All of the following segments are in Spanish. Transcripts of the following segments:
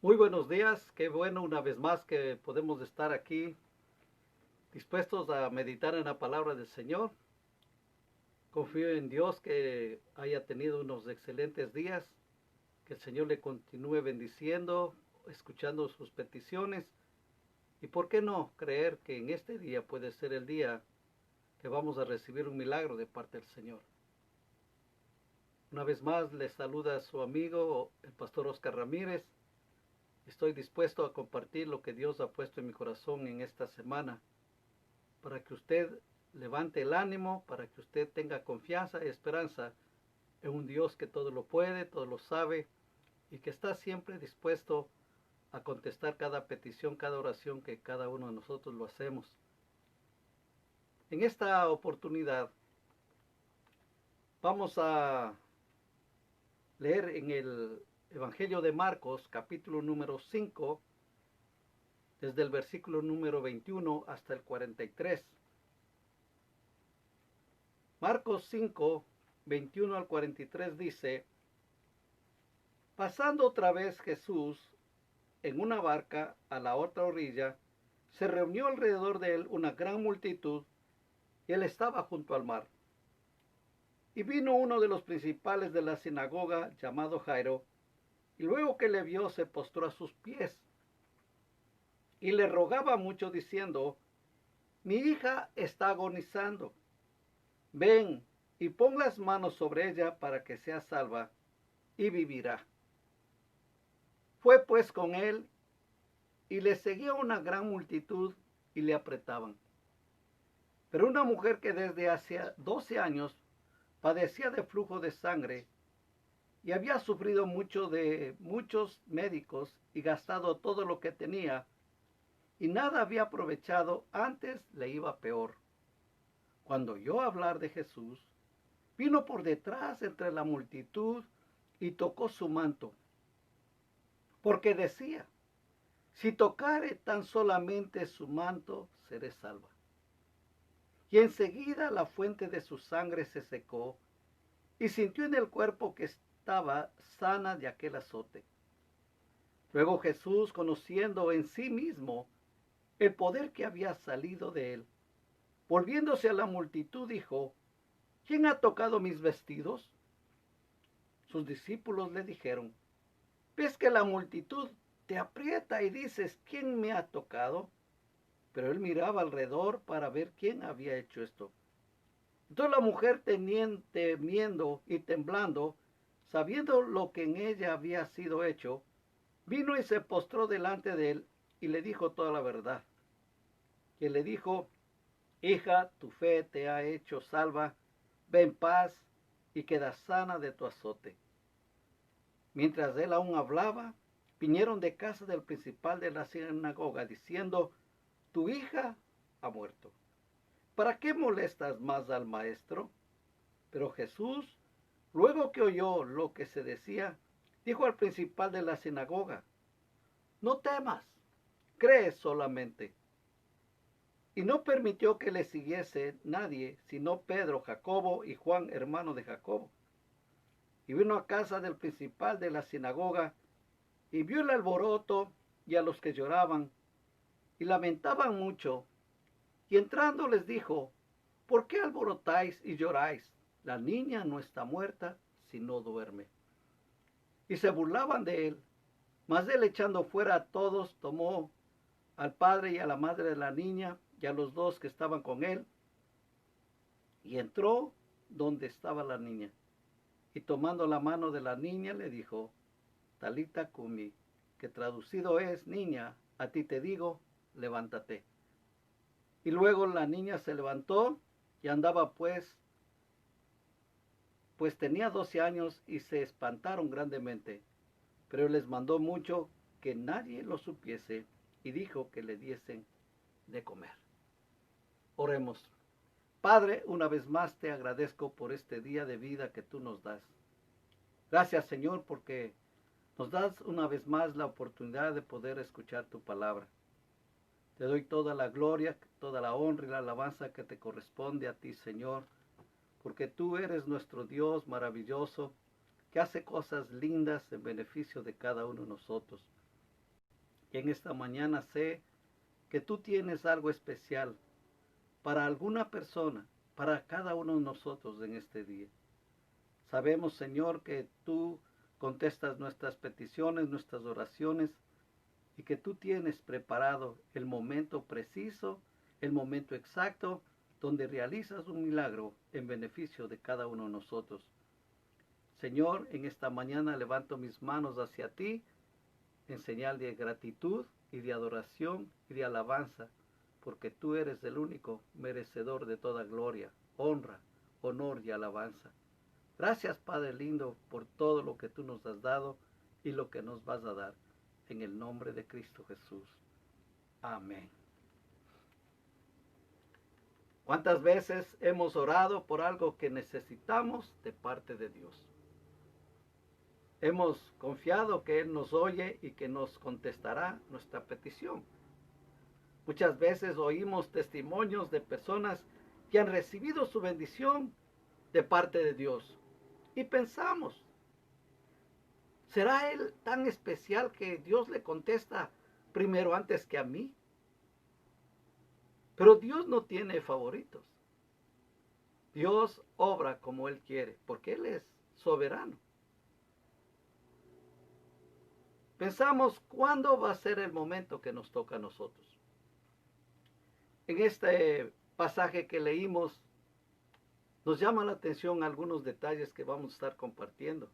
Muy buenos días, qué bueno una vez más que podemos estar aquí dispuestos a meditar en la palabra del Señor. Confío en Dios que haya tenido unos excelentes días, que el Señor le continúe bendiciendo, escuchando sus peticiones y por qué no creer que en este día puede ser el día que vamos a recibir un milagro de parte del Señor. Una vez más les saluda a su amigo el pastor Oscar Ramírez. Estoy dispuesto a compartir lo que Dios ha puesto en mi corazón en esta semana, para que usted levante el ánimo, para que usted tenga confianza y esperanza en un Dios que todo lo puede, todo lo sabe y que está siempre dispuesto a contestar cada petición, cada oración que cada uno de nosotros lo hacemos. En esta oportunidad vamos a leer en el Evangelio de Marcos, capítulo número 5, desde el versículo número 21 hasta el 43. Marcos 5, 21 al 43 dice: Pasando otra vez Jesús en una barca a la otra orilla, se reunió alrededor de él una gran multitud, y él estaba junto al mar. Y vino uno de los principales de la sinagoga, llamado Jairo, y luego que le vio se postró a sus pies, y le rogaba mucho diciendo: Mi hija está agonizando, ven y pon las manos sobre ella para que sea salva, y vivirá. Fue pues con él, y le seguía una gran multitud, y le apretaban. Pero una mujer que desde hacía 12 años padecía de flujo de sangre, y había sufrido mucho de muchos médicos, y gastado todo lo que tenía, y nada había aprovechado, antes le iba peor. Cuando oyó hablar de Jesús, vino por detrás entre la multitud, y tocó su manto, porque decía: si tocare tan solamente su manto, seré salva. Y enseguida la fuente de su sangre se secó, y sintió en el cuerpo que estaba sana de aquel azote. Luego Jesús, conociendo en sí mismo el poder que había salido de él, volviéndose a la multitud, dijo: ¿Quién ha tocado mis vestidos? Sus discípulos le dijeron: ¿Ves que la multitud te aprieta y dices: ¿quién me ha tocado? Pero él miraba alrededor para ver quién había hecho esto. Entonces la mujer, temiendo y temblando, sabiendo lo que en ella había sido hecho, vino y se postró delante de él, y le dijo toda la verdad. Y él le dijo: hija, tu fe te ha hecho salva, ve en paz y queda sana de tu azote. Mientras él aún hablaba, vinieron de casa del principal de la sinagoga, diciendo: tu hija ha muerto. ¿Para qué molestas más al maestro? Pero Jesús, luego que oyó lo que se decía, dijo al principal de la sinagoga: no temas, cree solamente. Y no permitió que le siguiese nadie, sino Pedro, Jacobo y Juan, hermano de Jacobo. Y vino a casa del principal de la sinagoga, y vio el alboroto y a los que lloraban, y lamentaban mucho. Y entrando les dijo: ¿por qué alborotáis y lloráis? La niña no está muerta, sino duerme. Y se burlaban de él. Mas él, echando fuera a todos, tomó al padre y a la madre de la niña y a los dos que estaban con él, y entró donde estaba la niña. Y tomando la mano de la niña le dijo: Talita cumi, que traducido es: niña, a ti te digo, levántate. Y luego la niña se levantó y andaba pues tenía 12 años, y se espantaron grandemente. Pero él les mandó mucho que nadie lo supiese, y dijo que le diesen de comer. Oremos. Padre, una vez más te agradezco por este día de vida que tú nos das. Gracias, Señor, porque nos das una vez más la oportunidad de poder escuchar tu palabra. Te doy toda la gloria, toda la honra y la alabanza que te corresponde a ti, Señor, porque tú eres nuestro Dios maravilloso, que hace cosas lindas en beneficio de cada uno de nosotros. Y en esta mañana sé que tú tienes algo especial para alguna persona, para cada uno de nosotros en este día. Sabemos, Señor, que tú contestas nuestras peticiones, nuestras oraciones, y que tú tienes preparado el momento preciso, el momento exacto, donde realizas un milagro en beneficio de cada uno de nosotros. Señor, en esta mañana levanto mis manos hacia ti en señal de gratitud y de adoración y de alabanza, porque tú eres el único merecedor de toda gloria, honra, honor y alabanza. Gracias, Padre lindo, por todo lo que tú nos has dado y lo que nos vas a dar. En el nombre de Cristo Jesús. Amén. ¿Cuántas veces hemos orado por algo que necesitamos de parte de Dios? Hemos confiado que Él nos oye y que nos contestará nuestra petición. Muchas veces oímos testimonios de personas que han recibido su bendición de parte de Dios. Y pensamos, ¿será Él tan especial que Dios le contesta primero antes que a mí? Pero Dios no tiene favoritos. Dios obra como Él quiere, porque Él es soberano. Pensamos, ¿cuándo va a ser el momento que nos toca a nosotros? En este pasaje que leímos, nos llama la atención algunos detalles que vamos a estar compartiendo.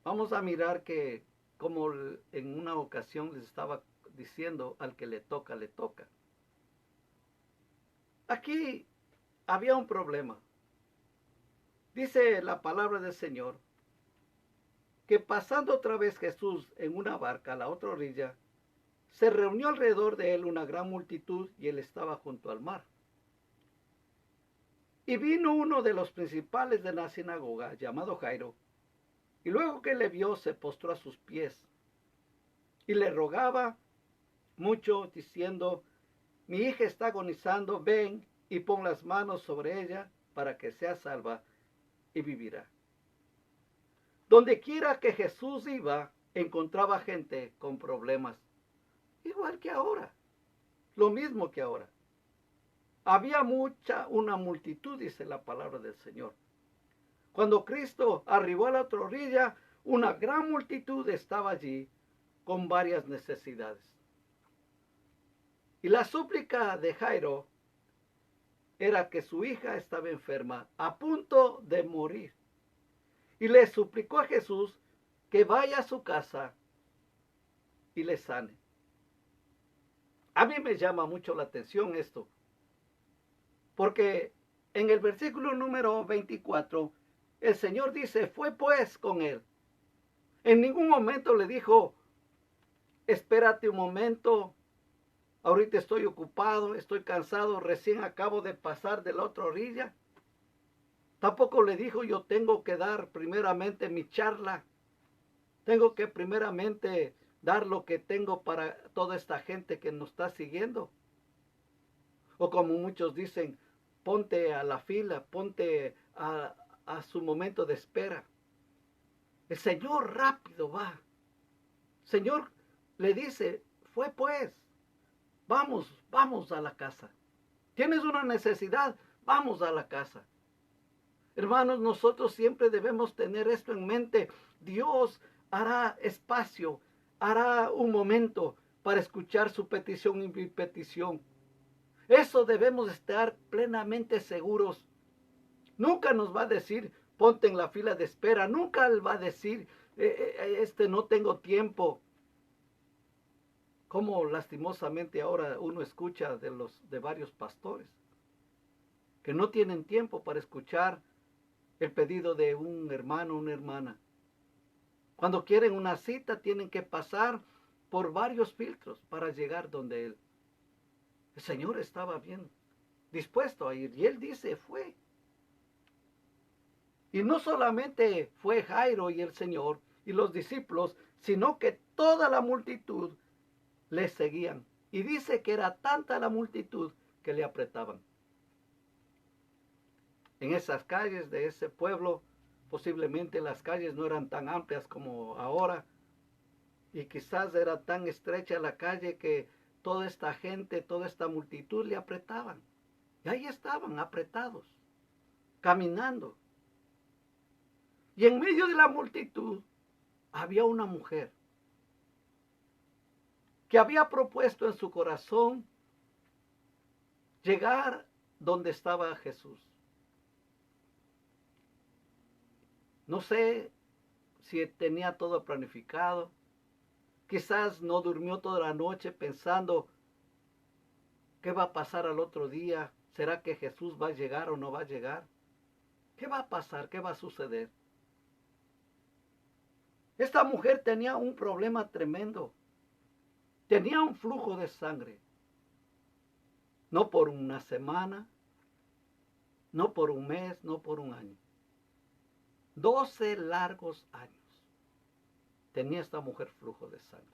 Vamos a mirar que, como en una ocasión les estaba diciendo, al que le toca, le toca. Aquí había un problema. Dice la palabra del Señor que pasando otra vez Jesús en una barca a la otra orilla, se reunió alrededor de él una gran multitud y él estaba junto al mar. Y vino uno de los principales de la sinagoga, llamado Jairo, y luego que le vio se postró a sus pies y le rogaba mucho, diciendo: mi hija está agonizando, ven y pon las manos sobre ella para que sea salva y vivirá. Donde quiera que Jesús iba, encontraba gente con problemas, igual que ahora, lo mismo que ahora. Había una multitud, dice la palabra del Señor. Cuando Cristo arribó a la otra orilla, una gran multitud estaba allí con varias necesidades. Y la súplica de Jairo era que su hija estaba enferma, a punto de morir. Y le suplicó a Jesús que vaya a su casa y le sane. A mí me llama mucho la atención esto, porque en el versículo número 24, el Señor dice: fue pues con él. En ningún momento le dijo: espérate un momento, ahorita estoy ocupado, estoy cansado, recién acabo de pasar de la otra orilla. Tampoco le dijo: yo tengo que dar primeramente mi charla, tengo que primeramente dar lo que tengo para toda esta gente que nos está siguiendo. O como muchos dicen, ponte a la fila, ponte a su momento de espera. El Señor rápido va. El Señor le dice: fue pues, vamos a la casa. ¿Tienes una necesidad? Vamos a la casa. Hermanos, nosotros siempre debemos tener esto en mente. Dios hará espacio, hará un momento para escuchar su petición y mi petición. Eso debemos estar plenamente seguros. Nunca nos va a decir: ponte en la fila de espera. Nunca Él va a decir: no tengo tiempo. Como lastimosamente ahora uno escucha de varios pastores que no tienen tiempo para escuchar el pedido de un hermano o una hermana. Cuando quieren una cita tienen que pasar por varios filtros para llegar donde Él. El Señor estaba bien dispuesto a ir y Él dice: fue. Y no solamente fue Jairo y el Señor y los discípulos, sino que toda la multitud le seguían. Y dice que era tanta la multitud que le apretaban. En esas calles de ese pueblo, posiblemente las calles no eran tan amplias como ahora, Y quizás era tan estrecha la calle que toda esta gente, toda esta multitud le apretaban. Y ahí estaban apretados, caminando. Y en medio de la multitud había una mujer que había propuesto en su corazón llegar donde estaba Jesús. No sé si tenía todo planificado. Quizás no durmió toda la noche pensando qué va a pasar al otro día. ¿Será que Jesús va a llegar o no va a llegar? ¿Qué va a pasar? ¿Qué va a suceder? Esta mujer tenía un problema tremendo. Tenía un flujo de sangre. No por una semana, no por un mes, no por un año. 12 largos años tenía esta mujer flujo de sangre.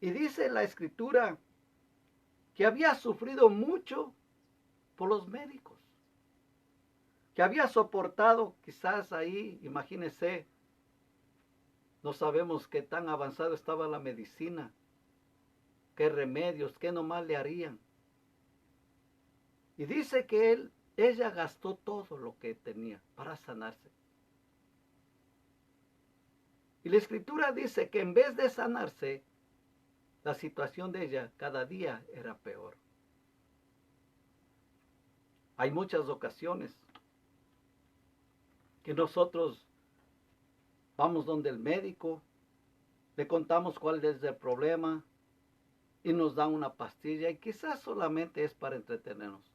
Y dice la Escritura que había sufrido mucho por los médicos, que había soportado quizás ahí, imagínense, no sabemos qué tan avanzado estaba la medicina, qué remedios, qué nomás le harían. Y dice que ella gastó todo lo que tenía para sanarse. Y la Escritura dice que en vez de sanarse, la situación de ella cada día era peor. Hay muchas ocasiones que nosotros vamos donde el médico, le contamos cuál es el problema y nos dan una pastilla y quizás solamente es para entretenernos.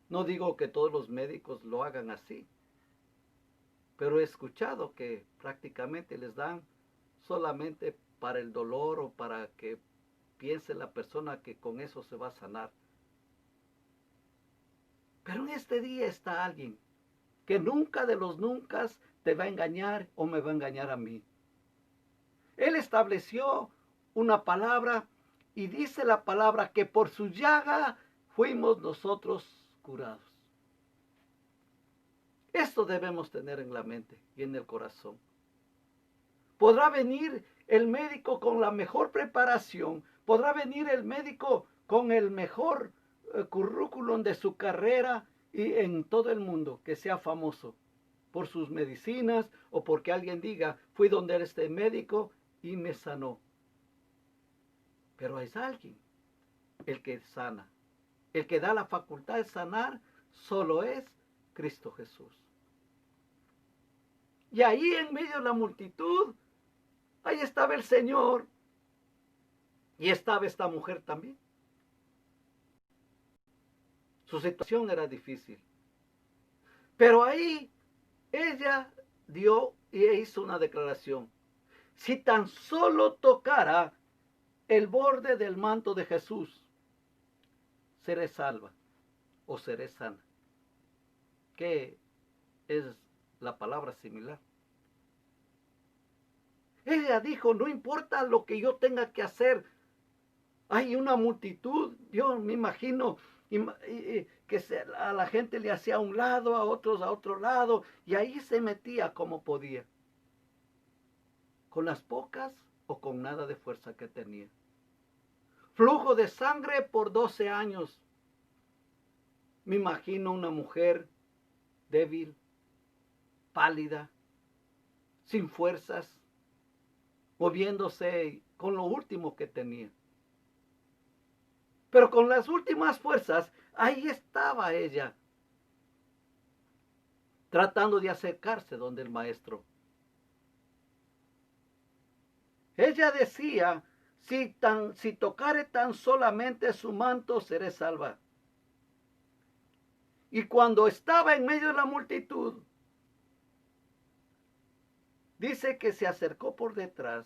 No digo que todos los médicos lo hagan así, pero he escuchado que prácticamente les dan solamente para el dolor o para que piense la persona que con eso se va a sanar. Pero en este día está alguien que nunca de los nunca te va a engañar o me va a engañar a mí. Él estableció una palabra y dice la palabra que por su llaga fuimos nosotros curados. Esto debemos tener en la mente y en el corazón. Podrá venir el médico con la mejor preparación, podrá venir el médico con el mejor currículum de su carrera y en todo el mundo que sea famoso por sus medicinas o porque alguien diga, fui donde este médico y me sanó. Pero es alguien el que sana, el que da la facultad de sanar, solo es Cristo Jesús. Y ahí en medio de la multitud, ahí estaba el Señor y estaba esta mujer también. Su situación era difícil. Pero ahí ella dio y hizo una declaración. Si tan solo tocara el borde del manto de Jesús, seré salva o seré sana. ¿Qué es la palabra similar? Ella dijo, no importa lo que yo tenga que hacer. Hay una multitud, yo me imagino que a la gente le hacía a un lado, a otros a otro lado, y ahí se metía como podía, con las pocas o con nada de fuerza que tenía. Flujo de sangre por 12 años. Me imagino una mujer débil, pálida, sin fuerzas, moviéndose con lo último que tenía. Pero con las últimas fuerzas, ahí estaba ella, tratando de acercarse donde el maestro. Ella decía, si tocare tan solamente su manto, seré salva. Y cuando estaba en medio de la multitud, dice que se acercó por detrás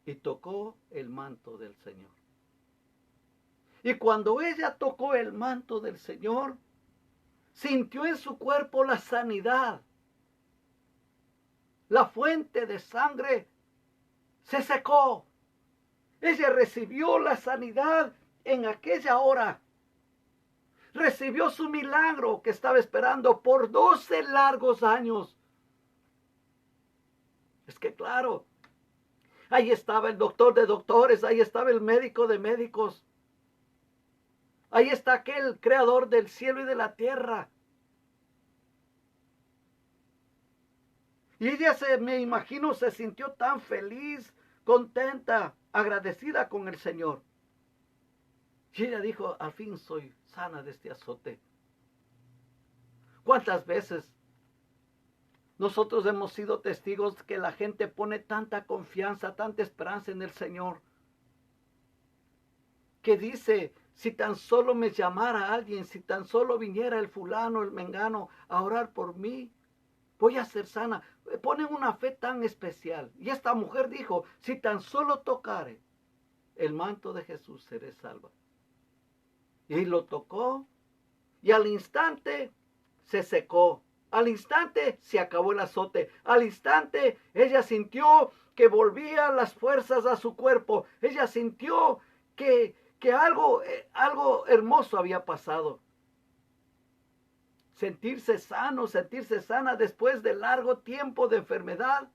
y tocó el manto del Señor. Y cuando ella tocó el manto del Señor, sintió en su cuerpo la sanidad. La fuente de sangre se secó. Ella recibió la sanidad en aquella hora. Recibió su milagro que estaba esperando por 12 largos años. Es que claro, ahí estaba el doctor de doctores, ahí estaba el médico de médicos. Ahí está aquel creador del cielo y de la tierra. Y ella me imagino, se sintió tan feliz, contenta, agradecida con el Señor. Y ella dijo, al fin soy sana de este azote. ¿Cuántas veces nosotros hemos sido testigos que la gente pone tanta confianza, tanta esperanza en el Señor? Que dice, si tan solo me llamara alguien, si tan solo viniera el fulano, el mengano a orar por mí, voy a ser sana. Ponen una fe tan especial. Y esta mujer dijo, si tan solo tocare el manto de Jesús, seré salva. Y lo tocó, y al instante se secó. Al instante se acabó el azote. Al instante ella sintió que volvían las fuerzas a su cuerpo. Ella sintió que algo hermoso había pasado. Sentirse sano, sentirse sana después de largo tiempo de enfermedad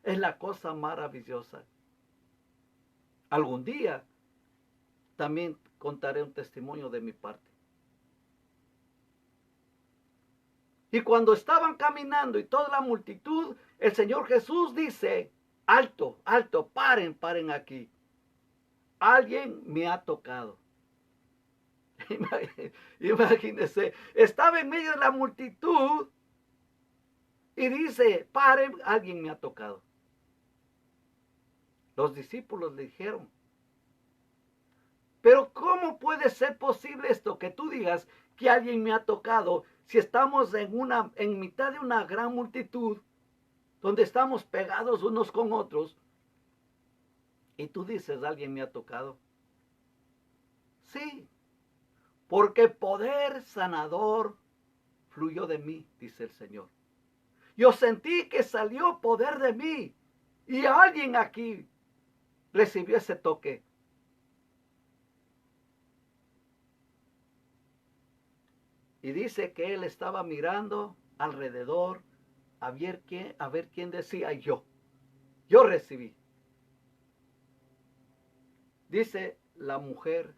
es la cosa maravillosa. Algún día también contaré un testimonio de mi parte. Y cuando estaban caminando y toda la multitud, el Señor Jesús dice, alto, alto, paren, paren aquí. Alguien me ha tocado. Imagínense, estaba en medio de la multitud y dice, paren, alguien me ha tocado. Los discípulos le dijeron, pero ¿cómo puede ser posible esto que tú digas que alguien me ha tocado si estamos en mitad de una gran multitud donde estamos pegados unos con otros y tú dices alguien me ha tocado? Sí, porque poder sanador fluyó de mí, dice el Señor. Yo sentí que salió poder de mí y alguien aquí recibió ese toque. Y dice que él estaba mirando alrededor a ver quién decía yo. Yo recibí. Dice la mujer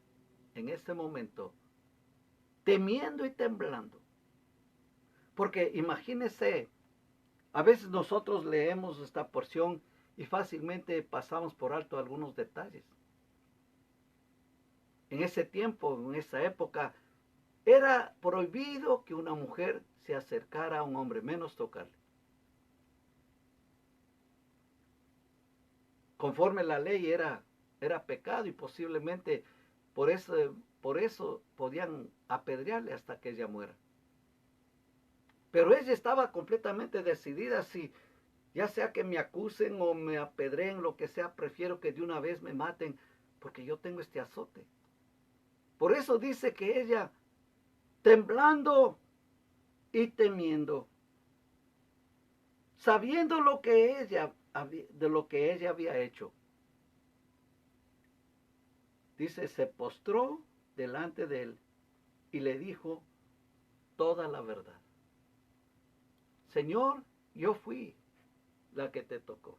en ese momento, temiendo y temblando. Porque imagínese, a veces nosotros leemos esta porción y fácilmente pasamos por alto algunos detalles. En ese tiempo, en esa época, era prohibido que una mujer se acercara a un hombre, menos tocarle. Conforme la ley era pecado y posiblemente por eso podían apedrearle hasta que ella muera. Pero ella estaba completamente decidida, si ya sea que me acusen o me apedreen, lo que sea, prefiero que de una vez me maten, porque yo tengo este azote. Por eso dice que ella, temblando y temiendo, sabiendo de lo que ella había hecho, dice, se postró delante de él y le dijo toda la verdad. Señor, yo fui la que te tocó.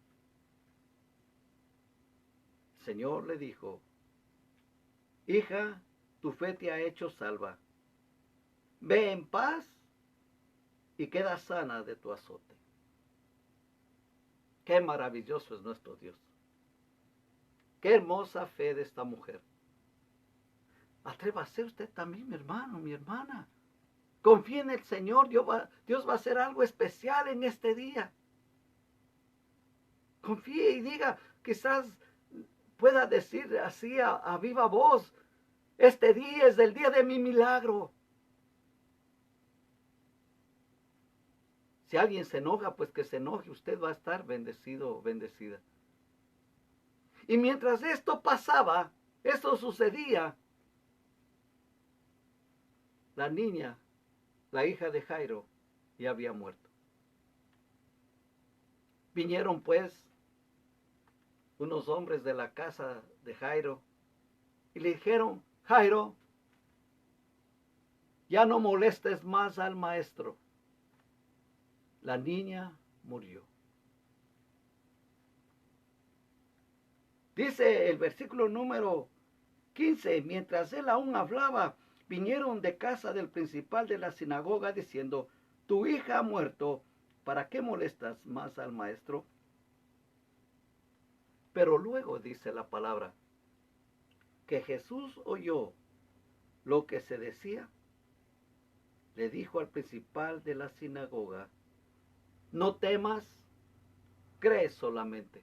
El Señor le dijo, hija, tu fe te ha hecho salva. Ve en paz y queda sana de tu azote. Qué maravilloso es nuestro Dios. Qué hermosa fe de esta mujer. Atrévase usted también, mi hermano, mi hermana. Confíe en el Señor, Dios va a hacer algo especial en este día. Confíe y diga, quizás pueda decir así a viva voz, este día es el día de mi milagro. Si alguien se enoja, pues que se enoje, usted va a estar bendecido o bendecida. Y mientras esto pasaba, esto sucedía, la niña, la hija de Jairo, ya había muerto. Vinieron pues unos hombres de la casa de Jairo y le dijeron, Jairo, ya no molestes más al maestro. La niña murió. Dice el versículo número 15, mientras él aún hablaba, vinieron de casa del principal de la sinagoga diciendo, tu hija ha muerto, ¿para qué molestas más al maestro? Pero luego dice la palabra, que Jesús oyó lo que se decía, le dijo al principal de la sinagoga, no temas, cree solamente.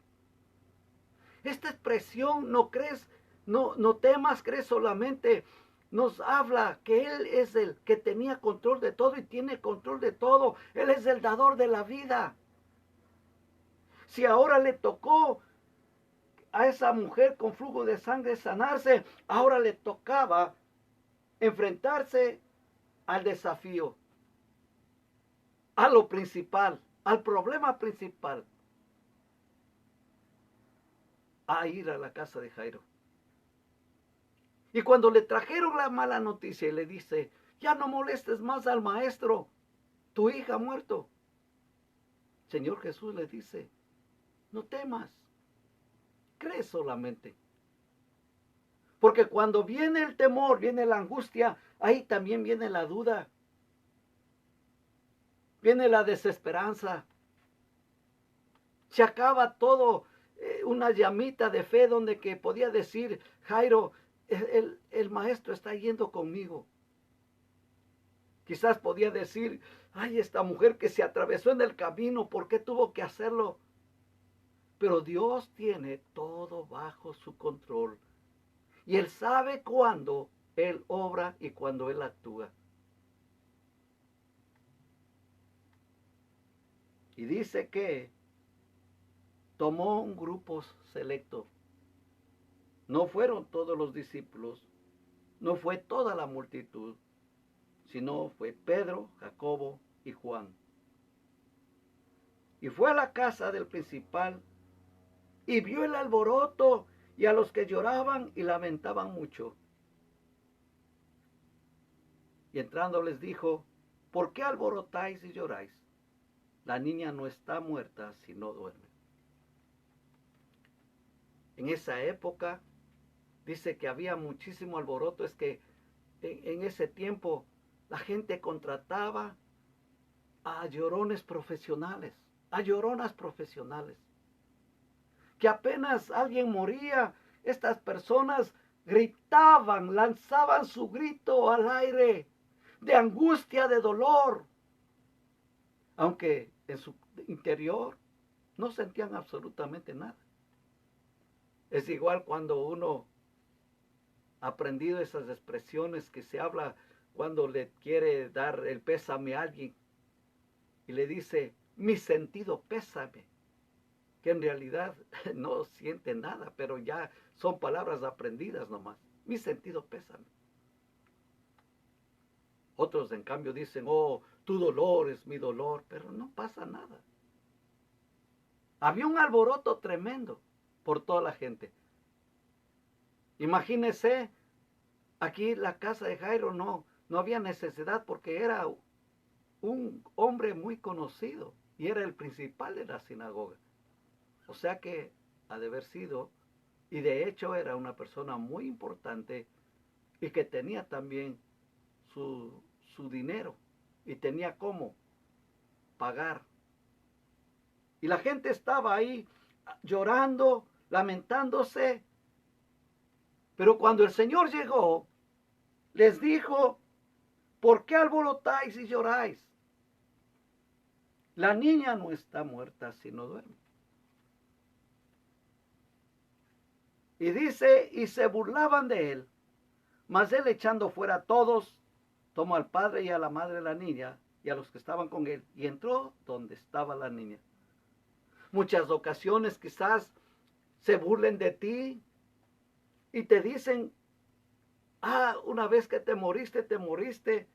Esta expresión, no crees, no temas, cree solamente, nos habla que Él es el que tenía control de todo y tiene control de todo. Él es el dador de la vida. Si ahora le tocó a esa mujer con flujo de sangre sanarse, ahora le tocaba enfrentarse al desafío, a lo principal, al problema principal, a ir a la casa de Jairo. Y cuando le trajeron la mala noticia y le dice, ya no molestes más al maestro, tu hija ha muerto. Señor Jesús le dice, no temas, cree solamente. Porque cuando viene el temor, viene la angustia, ahí también viene la duda, viene la desesperanza. Se acaba todo, una llamita de fe donde que podía decir, Jairo, el maestro está yendo conmigo. Quizás podía decir, ay, esta mujer que se atravesó en el camino, ¿por qué tuvo que hacerlo? Pero Dios tiene todo bajo su control. Y Él sabe cuándo Él obra y cuándo Él actúa. Y dice que tomó un grupo selecto. No fueron todos los discípulos, no fue toda la multitud, sino fue Pedro, Jacobo y Juan. Y fue a la casa del principal y vio el alboroto y a los que lloraban y lamentaban mucho. Y entrando les dijo, ¿por qué alborotáis y lloráis? La niña no está muerta, sino duerme. En esa época dice que había muchísimo alboroto, es que en ese tiempo la gente contrataba a llorones profesionales, a lloronas profesionales, que apenas alguien moría, estas personas gritaban, lanzaban su grito al aire, de angustia, de dolor, aunque en su interior no sentían absolutamente nada. Es igual cuando uno ha aprendido esas expresiones que se habla cuando le quiere dar el pésame a alguien y le dice, mi sentido pésame, que en realidad no siente nada, pero ya son palabras aprendidas nomás. Mi sentido pésame. Otros en cambio dicen, oh, tu dolor es mi dolor, pero no pasa nada. Había un alboroto tremendo por toda la gente. Imagínese, aquí la casa de Jairo no había necesidad porque era un hombre muy conocido y era el principal de la sinagoga. O sea que ha de haber sido, y de hecho era una persona muy importante y que tenía también su dinero y tenía cómo pagar. Y la gente estaba ahí llorando, lamentándose. Pero cuando el Señor llegó, les dijo, ¿por qué alborotáis y lloráis? La niña no está muerta, sino duerme. Y dice, y se burlaban de él. Mas él, echando fuera a todos, tomó al padre y a la madre de la niña y a los que estaban con él, y entró donde estaba la niña. Muchas ocasiones quizás se burlen de ti y te dicen, ah, una vez que te moriste,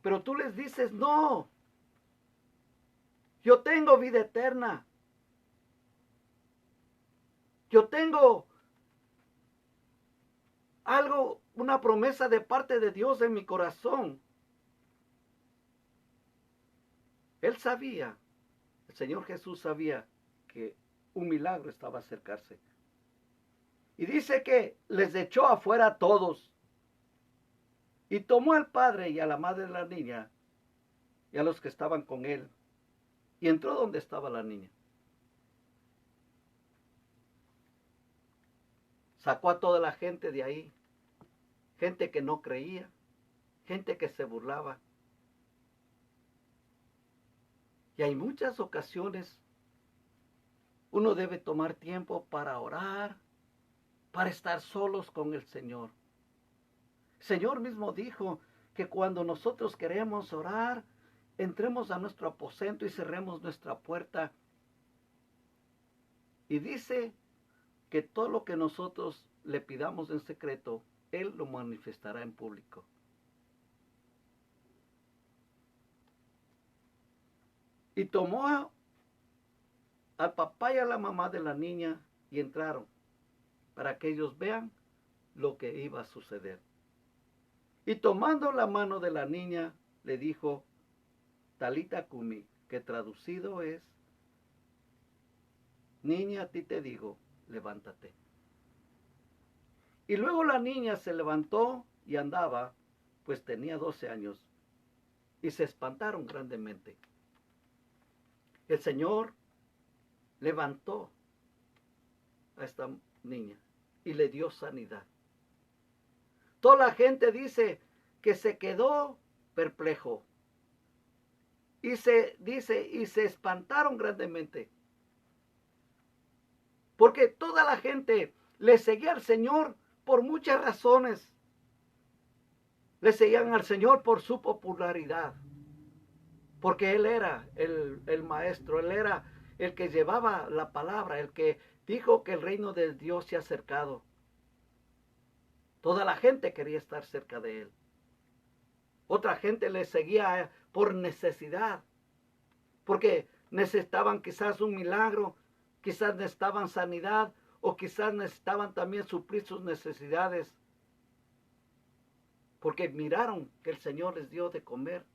pero tú les dices, no, yo tengo vida eterna, yo tengo algo, una promesa de parte de Dios en mi corazón. Él sabía, el Señor Jesús sabía que un milagro estaba a acercarse. Y dice que les echó afuera a todos. Y tomó al padre y a la madre de la niña y a los que estaban con él. Y entró donde estaba la niña. Sacó a toda la gente de ahí. Gente que no creía. Gente que se burlaba. Y hay muchas ocasiones uno debe tomar tiempo para orar, para estar solos con el Señor. El Señor mismo dijo que cuando nosotros queremos orar, entremos a nuestro aposento y cerremos nuestra puerta. Y dice que todo lo que nosotros le pidamos en secreto, Él lo manifestará en público. Y tomó al papá y a la mamá de la niña y entraron para que ellos vean lo que iba a suceder. Y tomando la mano de la niña, le dijo, Talita Kumi, que traducido es, niña, a ti te digo, levántate. Y luego la niña se levantó y andaba, pues tenía 12 años, y se espantaron grandemente. El Señor levantó a esta niña y le dio sanidad. Toda la gente dice que se quedó perplejo. Y se espantaron grandemente. Porque toda la gente le seguía al Señor por muchas razones. Le seguían al Señor por su popularidad. Porque Él era el maestro, Él era el que llevaba la palabra, el que dijo que el reino de Dios se ha acercado. Toda la gente quería estar cerca de Él. Otra gente le seguía por necesidad, porque necesitaban quizás un milagro, quizás necesitaban sanidad, o quizás necesitaban también suplir sus necesidades, porque miraron que el Señor les dio de comer.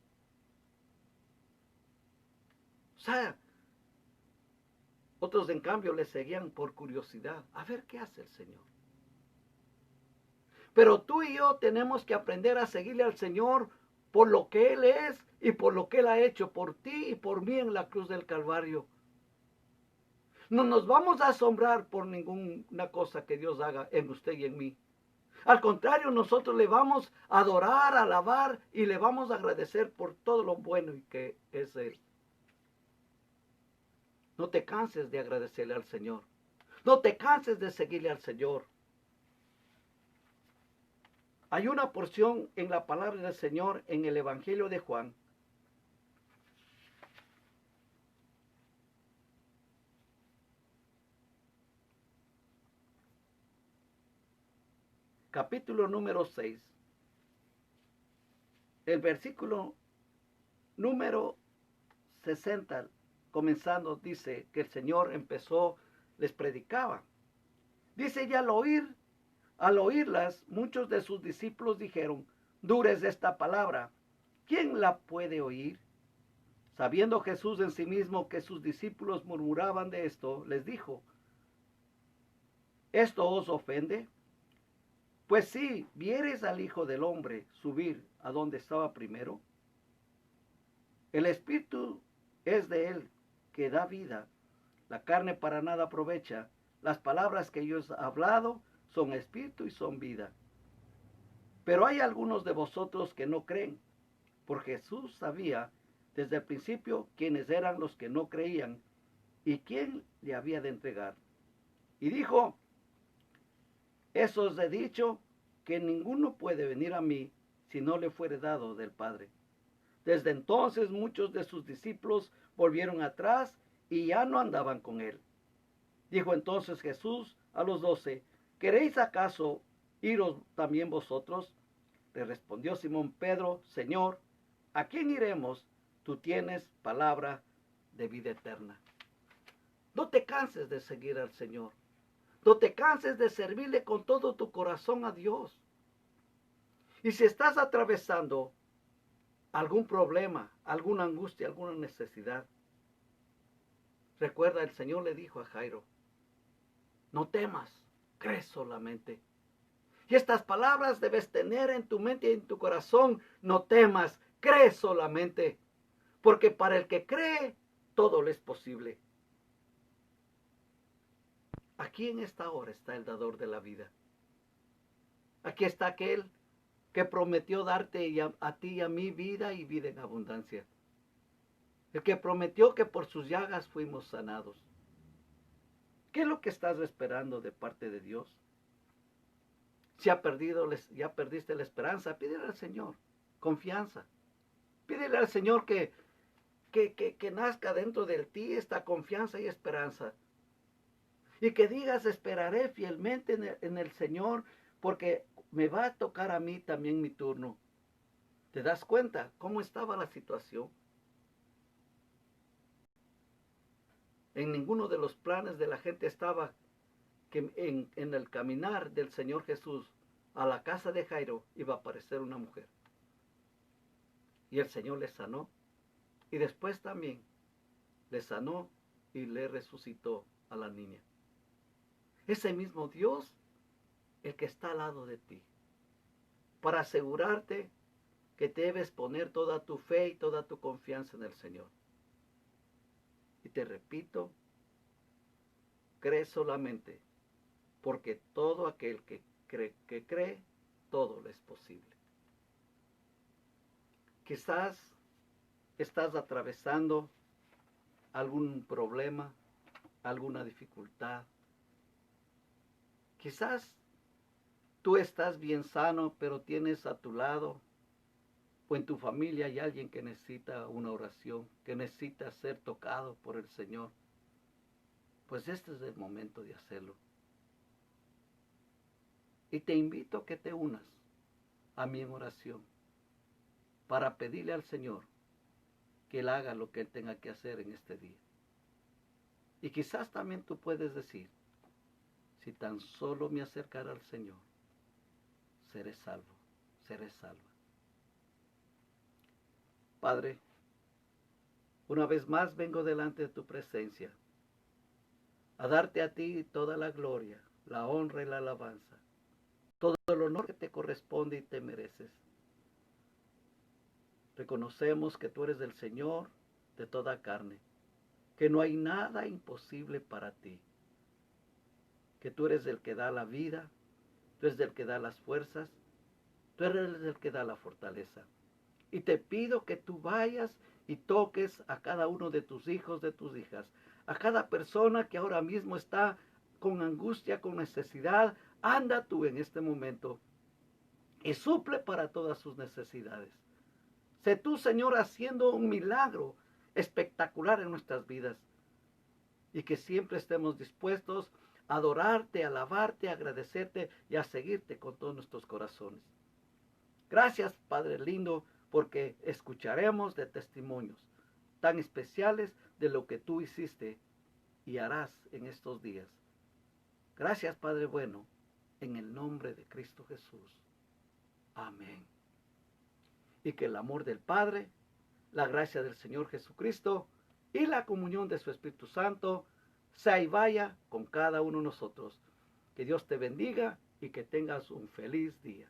O sea, otros en cambio le seguían por curiosidad, a ver qué hace el Señor. Pero tú y yo tenemos que aprender a seguirle al Señor por lo que Él es y por lo que Él ha hecho por ti y por mí en la cruz del Calvario. No nos vamos a asombrar por ninguna cosa que Dios haga en usted y en mí. Al contrario, nosotros le vamos a adorar, a alabar y le vamos a agradecer por todo lo bueno que es Él. No te canses de agradecerle al Señor. No te canses de seguirle al Señor. Hay una porción en la palabra del Señor en el Evangelio de Juan. Capítulo número 6. El versículo número 60, comenzando, dice que el Señor empezó, les predicaba. Dice, y al oírlas, muchos de sus discípulos dijeron, dura es esta palabra, ¿quién la puede oír? Sabiendo Jesús en sí mismo que sus discípulos murmuraban de esto, les dijo, ¿esto os ofende? Pues si vieres al Hijo del Hombre subir a donde estaba primero, el Espíritu es de Él que da vida, la carne para nada aprovecha, las palabras que yo he hablado son espíritu y son vida. Pero hay algunos de vosotros que no creen, porque Jesús sabía desde el principio quiénes eran los que no creían y quién le había de entregar. Y dijo, eso os he dicho, que ninguno puede venir a mí si no le fuere dado del Padre. Desde entonces muchos de sus discípulos volvieron atrás y ya no andaban con él. Dijo entonces Jesús a los 12, ¿queréis acaso iros también vosotros? Le respondió Simón Pedro, Señor, ¿a quién iremos? Tú tienes palabra de vida eterna. No te canses de seguir al Señor. No te canses de servirle con todo tu corazón a Dios. Y si estás atravesando algún problema, alguna angustia, alguna necesidad, recuerda, el Señor le dijo a Jairo, no temas, Cree solamente. Y estas palabras debes tener en tu mente y en tu corazón. No temas, cree solamente. Porque para el que cree, todo le es posible. Aquí en esta hora está el dador de la vida. Aquí está aquel que prometió darte a ti y a mí vida y vida en abundancia. El que prometió que por sus llagas fuimos sanados. ¿Qué es lo que estás esperando de parte de Dios? Si ya perdiste la esperanza, pídele al Señor confianza. Pídele al Señor que nazca dentro de ti esta confianza y esperanza. Y que digas, esperaré fielmente en el Señor, porque me va a tocar a mí también mi turno. ¿Te das cuenta cómo estaba la situación? En ninguno de los planes de la gente estaba que en el caminar del Señor Jesús a la casa de Jairo iba a aparecer una mujer. Y el Señor le sanó. Y después también le sanó y le resucitó a la niña. Ese mismo Dios, el que está al lado de ti, para asegurarte que debes poner toda tu fe y toda tu confianza en el Señor. Y te repito, cree solamente, porque todo aquel que cree, todo le es posible. Quizás estás atravesando algún problema, alguna dificultad. Quizás tú estás bien sano, pero tienes a tu lado o en tu familia hay alguien que necesita una oración, que necesita ser tocado por el Señor. Pues este es el momento de hacerlo. Y te invito a que te unas a mí en oración para pedirle al Señor que Él haga lo que Él tenga que hacer en este día. Y quizás también tú puedes decir, si tan solo me acercara al Señor, seré salvo, seré salva. Padre, una vez más vengo delante de tu presencia a darte a ti toda la gloria, la honra y la alabanza, todo el honor que te corresponde y te mereces. Reconocemos que tú eres el Señor de toda carne, que no hay nada imposible para ti, que tú eres el que da la vida, tú eres el que da las fuerzas, tú eres el que da la fortaleza. Y te pido que tú vayas y toques a cada uno de tus hijos, de tus hijas, a cada persona que ahora mismo está con angustia, con necesidad. Anda tú en este momento y suple para todas sus necesidades. Sé tú, Señor, haciendo un milagro espectacular en nuestras vidas. Y que siempre estemos dispuestos a adorarte, a alabarte, a agradecerte y a seguirte con todos nuestros corazones. Gracias, Padre lindo, porque escucharemos de testimonios tan especiales de lo que tú hiciste y harás en estos días. Gracias, Padre bueno, en el nombre de Cristo Jesús. Amén. Y que el amor del Padre, la gracia del Señor Jesucristo y la comunión de su Espíritu Santo sea y vaya con cada uno de nosotros. Que Dios te bendiga y que tengas un feliz día.